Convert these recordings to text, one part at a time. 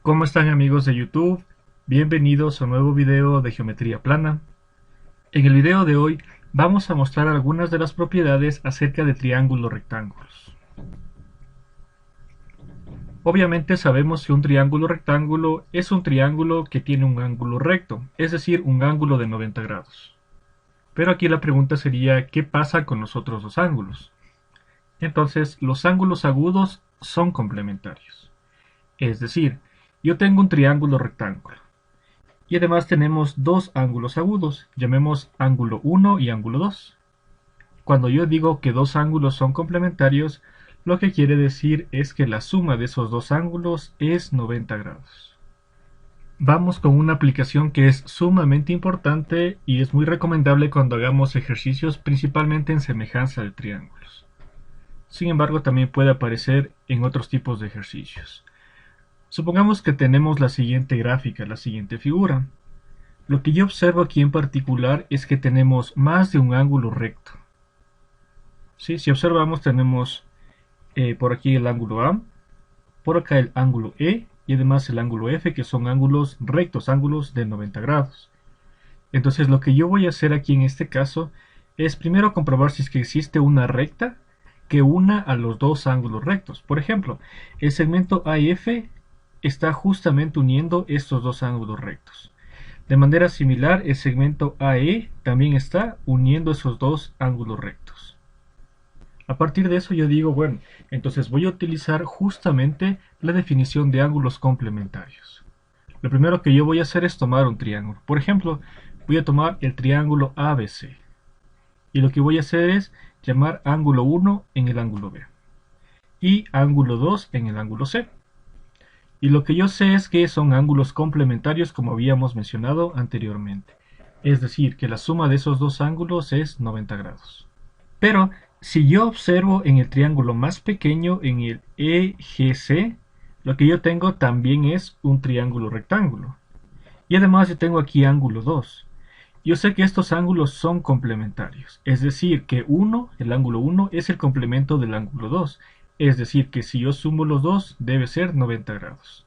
¿Cómo están amigos de YouTube? Bienvenidos a un nuevo video de geometría plana. En el video de hoy vamos a mostrar algunas de las propiedades acerca de triángulos rectángulos. Obviamente sabemos que un triángulo rectángulo es un triángulo que tiene un ángulo recto, es decir, un ángulo de 90 grados. Pero aquí la pregunta sería, ¿qué pasa con los otros dos ángulos? Entonces, los ángulos agudos son complementarios. Es decir, yo tengo un triángulo rectángulo. Y además tenemos dos ángulos agudos, llamemos ángulo 1 y ángulo 2. Cuando yo digo que dos ángulos son complementarios, lo que quiere decir es que la suma de esos dos ángulos es 90 grados. Vamos con una aplicación que es sumamente importante y es muy recomendable cuando hagamos ejercicios principalmente en semejanza de triángulos. Sin embargo, también puede aparecer en otros tipos de ejercicios. Supongamos que tenemos la siguiente gráfica, la siguiente figura. Lo que yo observo aquí en particular es que tenemos más de un ángulo recto. ¿Sí? Si observamos tenemos por aquí el ángulo A, por acá el ángulo E y además el ángulo F, que son ángulos rectos, ángulos de 90 grados. Entonces lo que yo voy a hacer aquí en este caso es primero comprobar si es que existe una recta que una a los dos ángulos rectos. Por ejemplo, el segmento AF está justamente uniendo estos dos ángulos rectos. De manera similar, el segmento AE también está uniendo esos dos ángulos rectos. A partir de eso yo digo, bueno, entonces voy a utilizar justamente la definición de ángulos complementarios. Lo primero que yo voy a hacer es tomar un triángulo. Por ejemplo, voy a tomar el triángulo ABC. Y lo que voy a hacer es llamar ángulo 1 en el ángulo B. Y ángulo 2 en el ángulo C. Y lo que yo sé es que son ángulos complementarios como habíamos mencionado anteriormente. Es decir, que la suma de esos dos ángulos es 90 grados. Pero si yo observo en el triángulo más pequeño, en el EGC, lo que yo tengo también es un triángulo rectángulo. Y además yo tengo aquí ángulo 2. Yo sé que estos ángulos son complementarios. Es decir, que el ángulo 1 es el complemento del ángulo 2. Es decir, que si yo sumo los dos, debe ser 90 grados.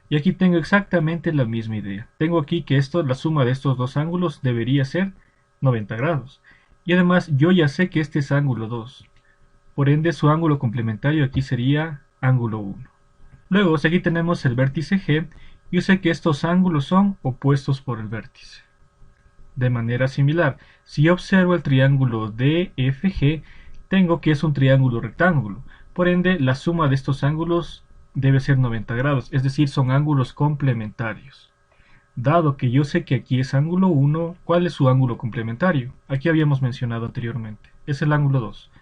Y aquí tengo exactamente la misma idea. Tengo aquí que la suma de estos dos ángulos debería ser 90 grados. Y además yo ya sé que este es ángulo 2. Por ende, su ángulo complementario aquí sería ángulo 1. Luego, si aquí tenemos el vértice G, yo sé que estos ángulos son opuestos por el vértice. De manera similar, si yo observo el triángulo DFG, tengo que es un triángulo rectángulo. Por ende, la suma de estos ángulos debe ser 90 grados, es decir, son ángulos complementarios. Dado que yo sé que aquí es ángulo 1, ¿cuál es su ángulo complementario? Aquí habíamos mencionado anteriormente, es el ángulo 2.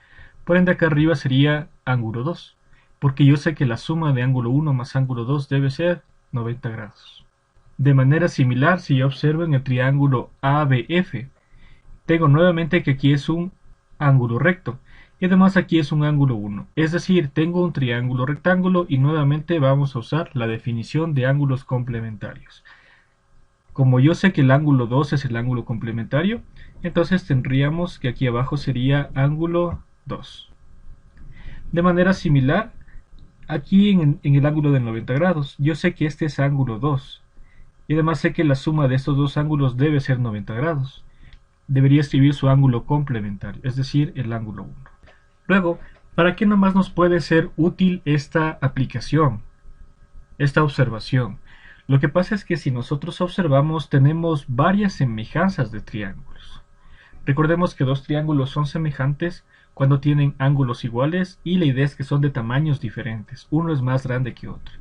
Por ende, acá arriba sería ángulo 2, porque yo sé que la suma de ángulo 1 más ángulo 2 debe ser 90 grados. De manera similar, si yo observo en el triángulo ABF, tengo nuevamente que aquí es un ángulo recto y además aquí es un ángulo 1. Es decir, tengo un triángulo rectángulo y nuevamente vamos a usar la definición de ángulos complementarios. Como yo sé que el ángulo 2 es el ángulo complementario, entonces tendríamos que aquí abajo sería ángulo 2. De manera similar, aquí en el ángulo de 90 grados, yo sé que este es ángulo 2. Y además sé que la suma de estos dos ángulos debe ser 90 grados. Debería escribir su ángulo complementario, es decir, el ángulo 1. Luego, ¿para qué nomás nos puede ser útil esta aplicación, esta observación? Lo que pasa es que si nosotros observamos, tenemos varias semejanzas de triángulos. Recordemos que dos triángulos son semejantes cuando tienen ángulos iguales y la idea es que son de tamaños diferentes. Uno es más grande que otro.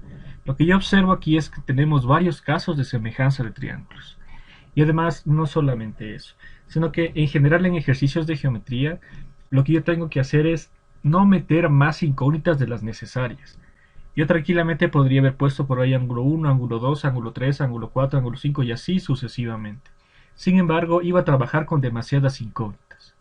Lo que yo observo aquí es que tenemos varios casos de semejanza de triángulos. Y además, no solamente eso, sino que en general en ejercicios de geometría, lo que yo tengo que hacer es no meter más incógnitas de las necesarias. Yo tranquilamente podría haber puesto por ahí ángulo 1, ángulo 2, ángulo 3, ángulo 4, ángulo 5 y así sucesivamente. Sin embargo, iba a trabajar con demasiadas incógnitas.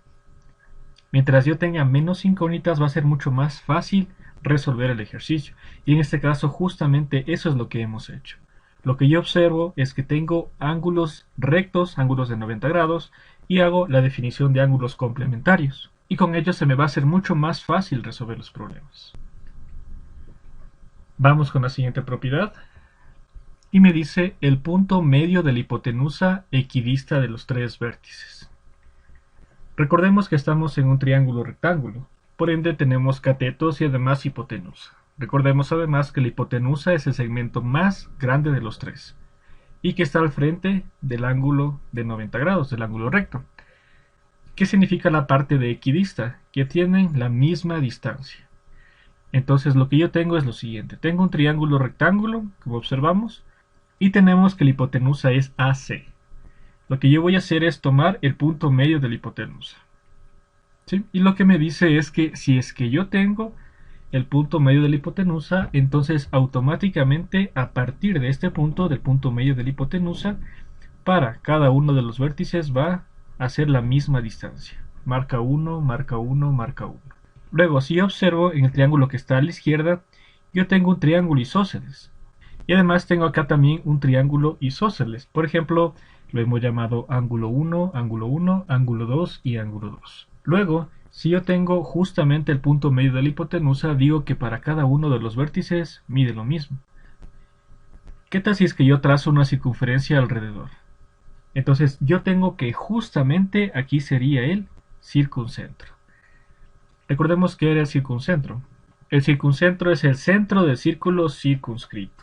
Mientras yo tenga menos incógnitas, va a ser mucho más fácil resolver el ejercicio. Y en este caso, justamente eso es lo que hemos hecho. Lo que yo observo es que tengo ángulos rectos, ángulos de 90 grados, y hago la definición de ángulos complementarios. Y con ello se me va a hacer mucho más fácil resolver los problemas. Vamos con la siguiente propiedad. y me dice el punto medio de la hipotenusa equidista de los tres vértices. Recordemos que estamos en un triángulo rectángulo, por ende tenemos catetos y además hipotenusa. Recordemos además que la hipotenusa es el segmento más grande de los tres y que está al frente del ángulo de 90 grados, del ángulo recto. ¿Qué significa la parte de equidista? Que tienen la misma distancia. Entonces lo que yo tengo es lo siguiente. Tengo un triángulo rectángulo, como observamos, y tenemos que la hipotenusa es AC. Lo que yo voy a hacer es tomar el punto medio de la hipotenusa. ¿Sí? Y lo que me dice es que si es que yo tengo el punto medio de la hipotenusa, entonces automáticamente a partir de este punto, del punto medio de la hipotenusa, para cada uno de los vértices va a ser la misma distancia. Marca 1, marca 1, marca 1. Luego, si yo observo en el triángulo que está a la izquierda, yo tengo un triángulo isósceles. Y además tengo acá también un triángulo isósceles. Por ejemplo, lo hemos llamado ángulo 1, ángulo 1, ángulo 2 y ángulo 2. Luego, si yo tengo justamente el punto medio de la hipotenusa, digo que para cada uno de los vértices mide lo mismo. ¿Qué tal si es que yo trazo una circunferencia alrededor? Entonces yo tengo que justamente aquí sería el circuncentro. Recordemos que era el circuncentro. El circuncentro es el centro del círculo circunscrito.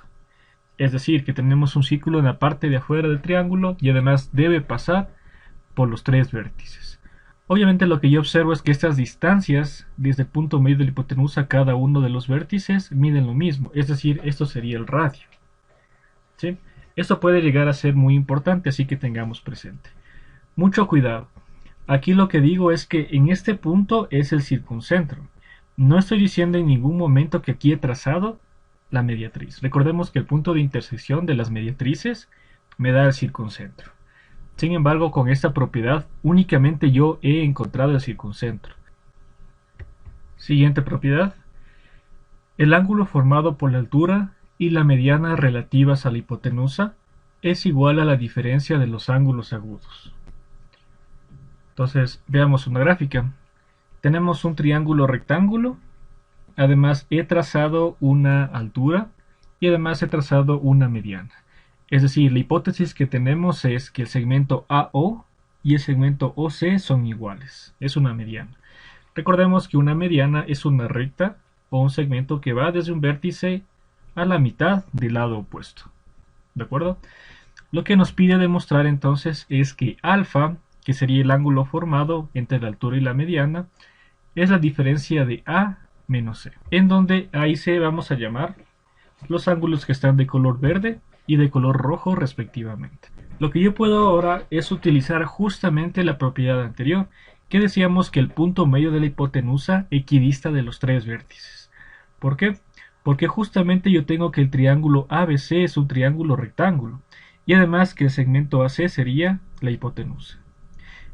Es decir, que tenemos un círculo en la parte de afuera del triángulo y además debe pasar por los tres vértices. Obviamente lo que yo observo es que estas distancias desde el punto medio de la hipotenusa a cada uno de los vértices miden lo mismo. Es decir, esto sería el radio. ¿Sí? Esto puede llegar a ser muy importante, así que tengamos presente. Mucho cuidado. Aquí lo que digo es que en este punto es el circuncentro. No estoy diciendo en ningún momento que aquí he trazado la mediatriz. Recordemos que el punto de intersección de las mediatrices me da el circuncentro. Sin embargo, con esta propiedad únicamente yo he encontrado el circuncentro. Siguiente propiedad. El ángulo formado por la altura y la mediana relativas a la hipotenusa es igual a la diferencia de los ángulos agudos. Entonces, veamos una gráfica. Tenemos un triángulo rectángulo, además he trazado una altura y además he trazado una mediana. Es decir, la hipótesis que tenemos es que el segmento AO y el segmento OC son iguales. Es una mediana. Recordemos que una mediana es una recta o un segmento que va desde un vértice a la mitad del lado opuesto. ¿De acuerdo? Lo que nos pide demostrar entonces es que alfa, que sería el ángulo formado entre la altura y la mediana, es la diferencia de A menos C, en donde A y C vamos a llamar los ángulos que están de color verde y de color rojo respectivamente. Lo que yo puedo ahora es utilizar justamente la propiedad anterior, que decíamos que el punto medio de la hipotenusa equidista de los tres vértices. ¿Por qué? Porque justamente yo tengo que el triángulo ABC es un triángulo rectángulo, y además que el segmento AC sería la hipotenusa.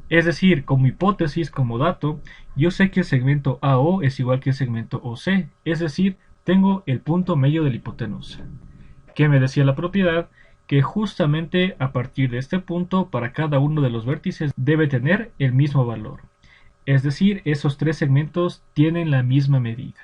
Es decir, como hipótesis, como dato, yo sé que el segmento AO es igual que el segmento OC, es decir, tengo el punto medio de la hipotenusa. ¿Qué me decía la propiedad? Que justamente a partir de este punto, para cada uno de los vértices debe tener el mismo valor. Es decir, esos tres segmentos tienen la misma medida.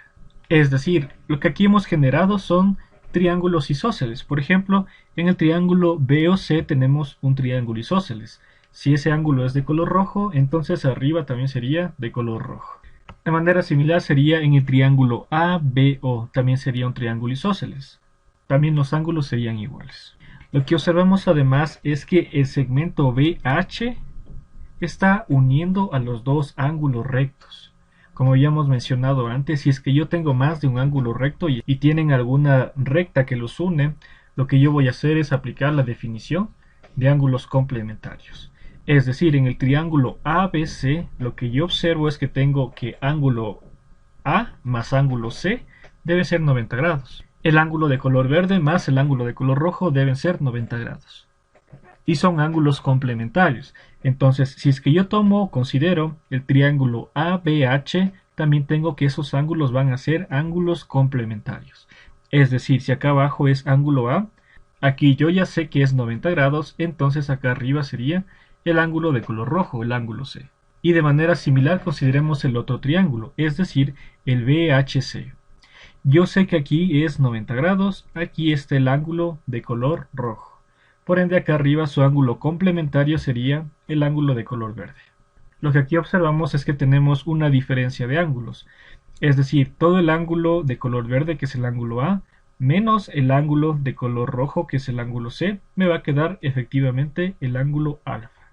Es decir, lo que aquí hemos generado son triángulos isósceles. Por ejemplo, en el triángulo BOC tenemos un triángulo isósceles. Si ese ángulo es de color rojo, entonces arriba también sería de color rojo. De manera similar sería en el triángulo ABO, también sería un triángulo isósceles. También los ángulos serían iguales. Lo que observamos además es que el segmento BH está uniendo a los dos ángulos rectos. Como habíamos mencionado antes, si es que yo tengo más de un ángulo recto y tienen alguna recta que los une, lo que yo voy a hacer es aplicar la definición de ángulos complementarios. Es decir, en el triángulo ABC, lo que yo observo es que tengo que ángulo A más ángulo C debe ser 90 grados. El ángulo de color verde más el ángulo de color rojo deben ser 90 grados. Y son ángulos complementarios. Entonces, si es que yo considero el triángulo ABH, también tengo que esos ángulos van a ser ángulos complementarios. Es decir, si acá abajo es ángulo A, aquí yo ya sé que es 90 grados, entonces acá arriba sería el ángulo de color rojo, el ángulo C. Y de manera similar consideremos el otro triángulo, es decir, el BHC. Yo sé que aquí es 90 grados, aquí está el ángulo de color rojo. Por ende, acá arriba su ángulo complementario sería el ángulo de color verde. Lo que aquí observamos es que tenemos una diferencia de ángulos, es decir, todo el ángulo de color verde, que es el ángulo A, menos el ángulo de color rojo, que es el ángulo C, me va a quedar efectivamente el ángulo alfa,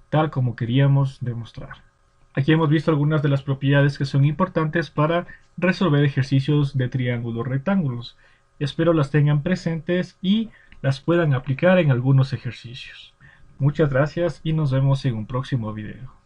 tal como queríamos demostrar. Aquí hemos visto algunas de las propiedades que son importantes para resolver ejercicios de triángulos rectángulos. Espero las tengan presentes y las puedan aplicar en algunos ejercicios. Muchas gracias y nos vemos en un próximo video.